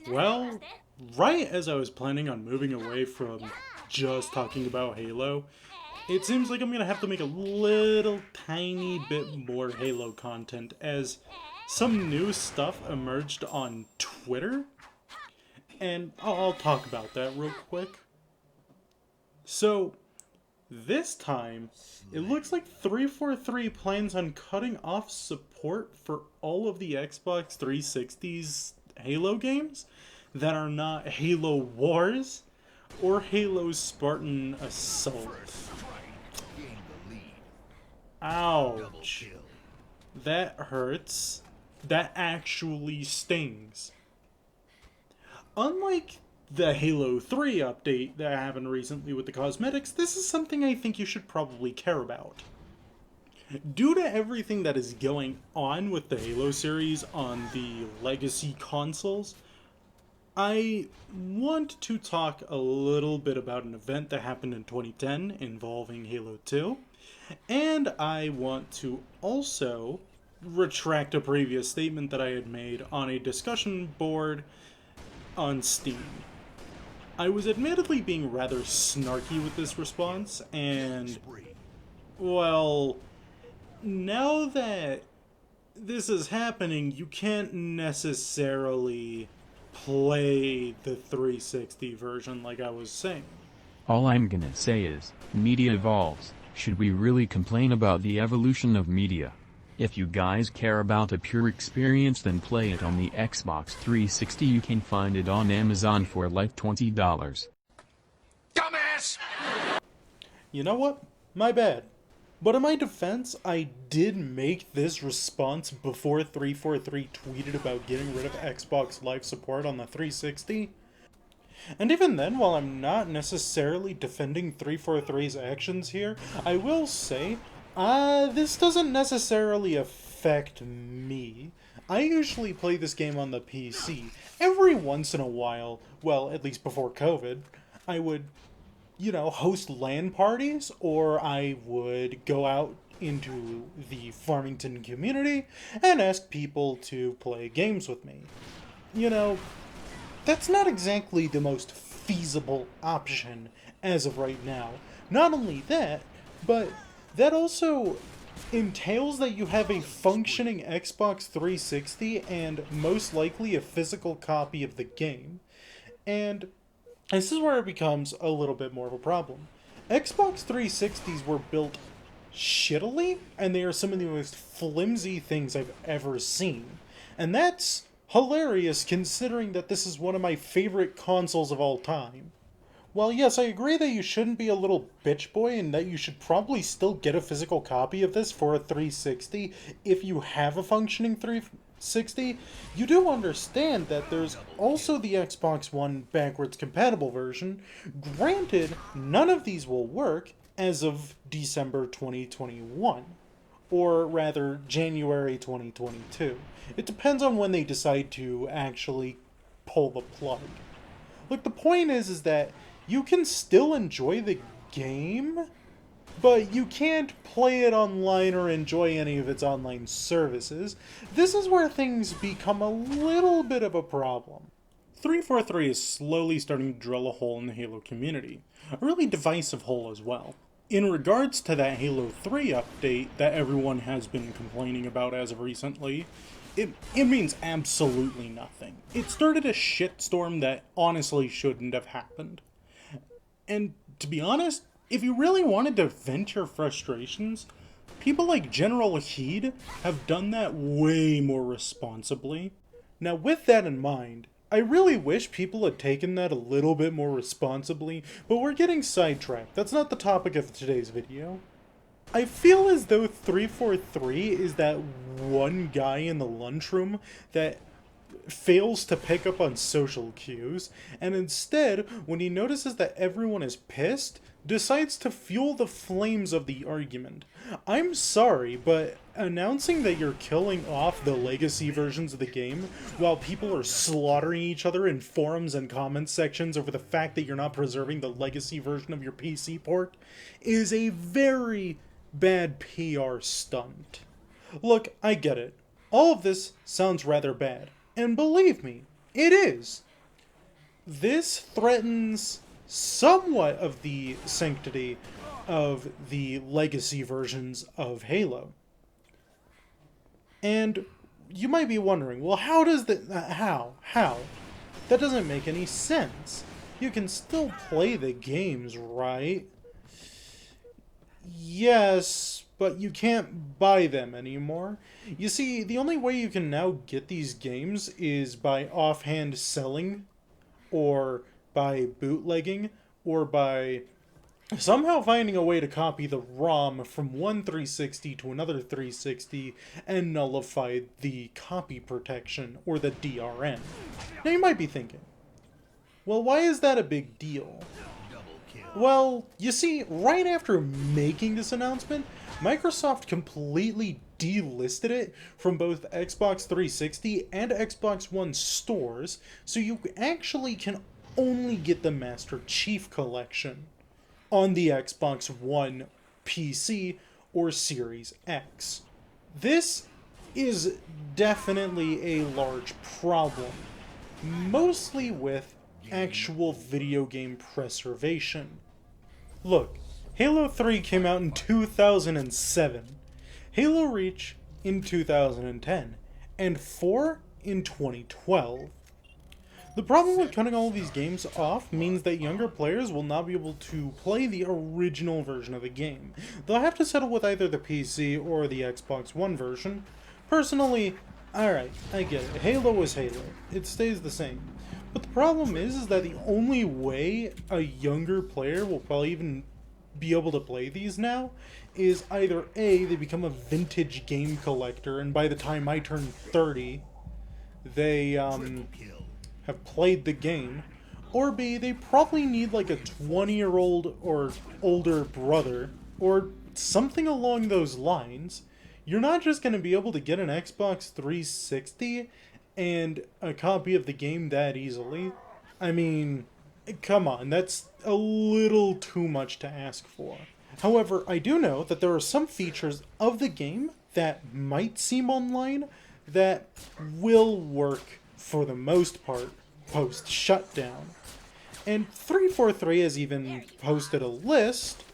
Well, right as I was planning on moving away from just talking about Halo, it seems like I'm gonna have to make a little tiny bit more Halo content as some new stuff emerged on Twitter, and I'll talk about that real quick. So, this time, it looks like 343 plans on cutting off support for all of the Xbox 360's Halo games that are not Halo Wars or Halo Spartan Assault. Ouch. That hurts. That actually stings. Unlike the Halo 3 update that happened recently with the cosmetics, this is something I think you should probably care about. Due to everything that is going on with the Halo series on the legacy consoles, I want to talk a little bit about an event that happened in 2010 involving Halo 2, and I want to also retract a previous statement that I had made on a discussion board on Steam. I was admittedly being rather snarky with this response, and, well, now that this is happening, you can't necessarily play the 360 version like I was saying. All I'm gonna say is, media evolves. Should we really complain about the evolution of media? If you guys care about a pure experience, then play it on the Xbox 360. You can find it on Amazon for like $20. Dumbass! You know what? My bad. But in my defense, I did make this response before 343 tweeted about getting rid of Xbox Live support on the 360. And even then, while I'm not necessarily defending 343's actions here, I will say, this doesn't necessarily affect me. I usually play this game on the PC. Every once in a while, well, at least before COVID, I would, host LAN parties, or I would go out into the Farmington community and ask people to play games with me. That's not exactly the most feasible option as of right now. Not only that, but that also entails that you have a functioning Xbox 360 and most likely a physical copy of the game. And this is where it becomes a little bit more of a problem. Xbox 360s were built shittily, and they are some of the most flimsy things I've ever seen. And that's hilarious considering that this is one of my favorite consoles of all time. While yes, I agree that you shouldn't be a little bitch boy and that you should probably still get a physical copy of this for a 360 if you have a functioning 360, you do understand that there's also the Xbox One backwards compatible version. Granted, none of these will work as of December 2021. Or rather, January 2022. It depends on when they decide to actually pull the plug. Look, the point is that you can still enjoy the game, but you can't play it online or enjoy any of its online services. This is where things become a little bit of a problem. 343 is slowly starting to drill a hole in the Halo community. A really divisive hole as well. In regards to that Halo 3 update that everyone has been complaining about as of recently, it means absolutely nothing. It started a shitstorm that honestly shouldn't have happened. And to be honest, if you really wanted to vent your frustrations, people like General Heed have done that way more responsibly. Now with that in mind, I really wish people had taken that a little bit more responsibly, but we're getting sidetracked. That's not the topic of today's video. I feel as though 343 is that one guy in the lunchroom that fails to pick up on social cues, and instead, when he notices that everyone is pissed, decides to fuel the flames of the argument. I'm sorry, but announcing that you're killing off the legacy versions of the game while people are slaughtering each other in forums and comment sections over the fact that you're not preserving the legacy version of your PC port is a very bad PR stunt. Look, I get it. All of this sounds rather bad. And believe me, it is. this threatens somewhat of the sanctity of the legacy versions of Halo. And you might be wondering, well, how does that... How? That doesn't make any sense. You can still play the games, right? Yes, but you can't buy them anymore. You see, the only way you can now get these games is by offhand selling, or by bootlegging, or by somehow finding a way to copy the ROM from one 360 to another 360 and nullify the copy protection, or the DRM. Now you might be thinking, well, why is that a big deal? Well, you see, right after making this announcement, Microsoft completely delisted it from both Xbox 360 and Xbox One stores, so you actually can only get the Master Chief Collection on the Xbox One PC or Series X. This is definitely a large problem, mostly with actual video game preservation. Look, Halo 3 came out in 2007, Halo Reach in 2010, and 4 in 2012. The problem with cutting all of these games off means that younger players will not be able to play the original version of the game. They'll have to settle with either the PC or the Xbox One version. Personally, alright, I get it. Halo is Halo. It stays the same. But the problem is that the only way a younger player will probably even be able to play these now is either A, they become a vintage game collector, and by the time I turn 30, they have played the game, or B, they probably need like a 20-year-old or older brother, or something along those lines. You're not just going to be able to get an Xbox 360 and a copy of the game that easily. I mean, come on, that's a little too much to ask for. However, I do know that there are some features of the game that might seem online that will work for the most part post-shutdown. And 343 has even posted a list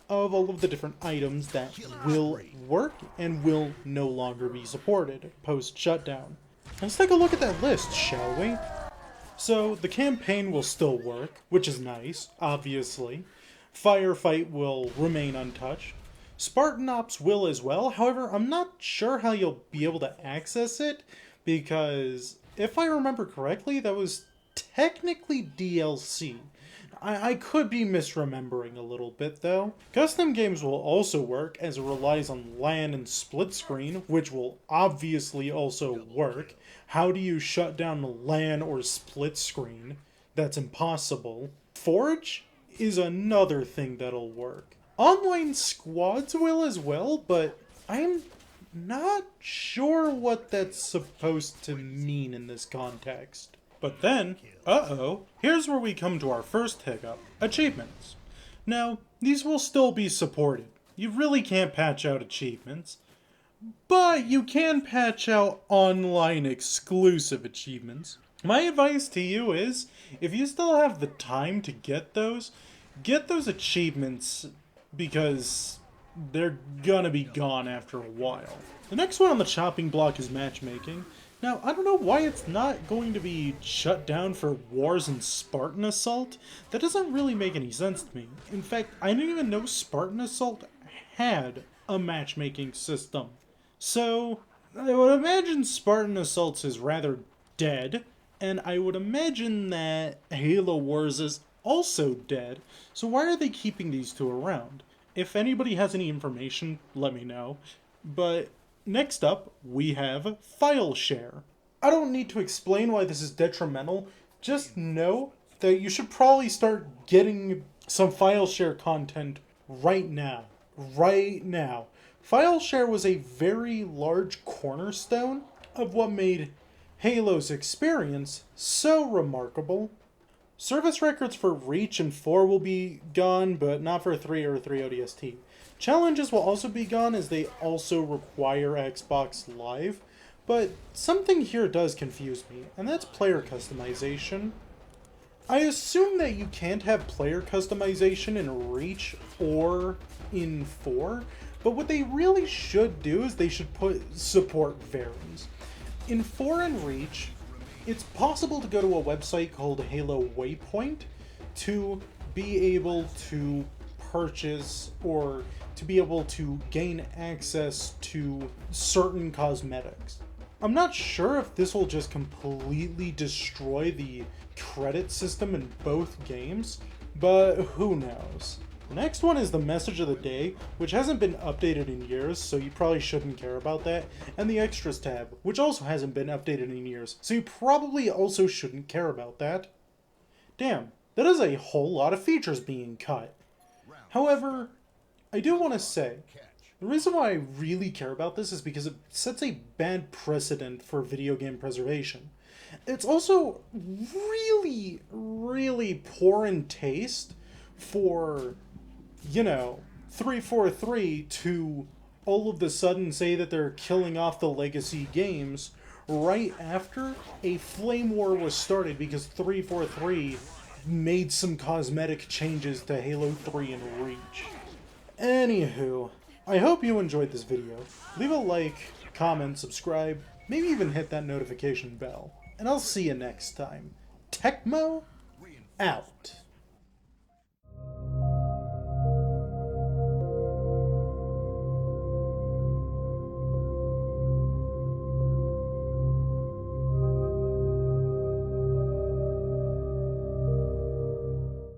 of all of the different items that will work and will no longer be supported post-shutdown. Let's take a look at that list, shall we? So, the campaign will still work, which is nice, obviously. Firefight will remain untouched. Spartan Ops will as well, however, I'm not sure how you'll be able to access it, because if I remember correctly, that was technically DLC. I could be misremembering a little bit, though. Custom games will also work, as it relies on LAN and split screen, which will obviously also work. How do you shut down LAN or split screen? That's impossible. Forge is another thing that'll work. Online squads will as well, but I'm not sure what that's supposed to mean in this context. But then, here's where we come to our first hiccup: achievements. Now, these will still be supported. You really can't patch out achievements, but you can patch out online exclusive achievements. My advice to you is, if you still have the time to get those achievements, because they're gonna be gone after a while. The next one on the chopping block is matchmaking. Now, I don't know why it's not going to be shut down for Wars and Spartan Assault. That doesn't really make any sense to me. In fact, I didn't even know Spartan Assault had a matchmaking system. So, I would imagine Spartan Assault is rather dead, and I would imagine that Halo Wars is also dead, so why are they keeping these two around? If anybody has any information, let me know. But next up, we have file share. I don't need to explain why this is detrimental, just know that you should probably start getting some file share content right now. Right now. File share was a very large cornerstone of what made Halo's experience so remarkable. Service records for Reach and 4 will be gone, but not for 3 or 3 ODST. Challenges will also be gone, as they also require Xbox Live, but something here does confuse me, and that's player customization. I assume that you can't have player customization in Reach or in 4, but what they really should do is they should support varies. In 4 and Reach, it's possible to go to a website called Halo Waypoint to be able to purchase or to be able to gain access to certain cosmetics. I'm not sure if this will just completely destroy the credit system in both games, but who knows. The next one is the message of the day, which hasn't been updated in years, so you probably shouldn't care about that, and the extras tab, which also hasn't been updated in years, so you probably also shouldn't care about that. Damn, that is a whole lot of features being cut. However, I do want to say, the reason why I really care about this is because it sets a bad precedent for video game preservation. It's also really, really poor in taste for, 343 to all of a sudden say that they're killing off the legacy games right after a flame war was started because 343 made some cosmetic changes to Halo 3 and Reach. Anywho, I hope you enjoyed this video. Leave a like, comment, subscribe, maybe even hit that notification bell. And I'll see you next time. Techmo, out.